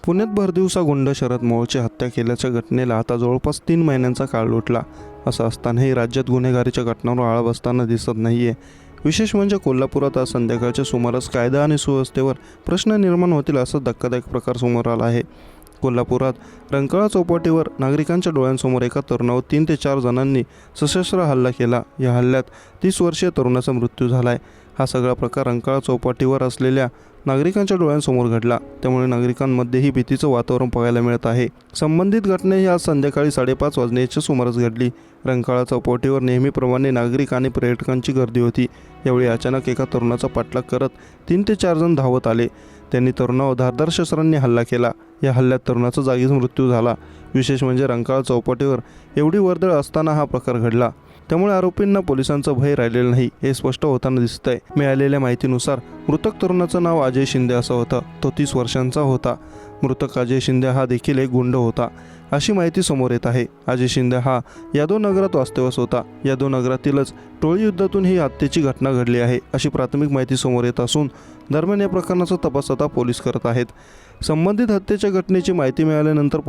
पुण्यात भरदिवसा गुंड शरद मोहोळची हत्या केल्याच्या घटनेला आता जवळपास 3 महिन्यांचा काळ लोटला. असं असतानाही राज्यात गुन्हेगारीच्या घटनांवर आळा बसताना दिसत नाहीये. विशेष म्हणजे कोल्हापुरात आज संध्याकाळच्या सुमारास कायदा आणि सुव्यवस्थेवर प्रश्न निर्माण होतील असा धक्कादायक प्रकार समोर आला आहे. कोल्हापुरात रंकाळा चौपाटीवर नागरिकांच्या डोळ्यांसमोर एका तरुणावर 3 ते 4 जणांनी सशस्त्र हल्ला केला. या हल्ल्यात 30 वर्षीय तरुणाचा मृत्यू झालाय. हा सगळा प्रकार रंकाळा चौपाटीवर असलेल्या नागरिकांच्या डोळ्यांसमोर घडला. त्यामुळे नागरिकांमध्येही भीतीचं वातावरण पाहायला मिळत आहे. संबंधित घटना ही आज संध्याकाळी 5:30 वाजण्याच्या सुमारास घडली. रंकाळा चौपाटीवर नेहमीप्रमाणे नागरिक आणि पर्यटकांची गर्दी होती. यावेळी अचानक एका तरुणाचा पाठलाग करत 3 ते 4 जण धावत आले. त्यांनी तरुणावर धारदार शस्त्रांनी हल्ला केला. या हल्ल्यात तरुणाचा जागीच मृत्यू झाला. विशेष म्हणजे रंकाळा चौपाटीवर एवढी वर्दळ असताना हा प्रकार घडला. त्यामुळे आरोपींना पोलिसांचा भय राहिलेला नाही हे स्पष्ट होताना दिसतंय. मिळालेल्या माहितीनुसार मृतक तरुणाचं नाव अजय शिंदे असं होतं. तो 30 वर्षांचा होता. मृतक अजय शिंदे हा देखील एक गुंड होता अशी माहिती समोर येत आहे. अजय शिंदे हा यादव नगरात वास्तव्यास होता. यादव नगरातीलच टोळी युद्धातून ही हत्येची घटना घडली आहे अशी प्राथमिक माहिती समोर येत असून दरम्यान या प्रकरणाचा तपास आता पोलीस करत आहेत. संबंधित हत्येच्या घटनेची माहिती मिळाल्यानंतर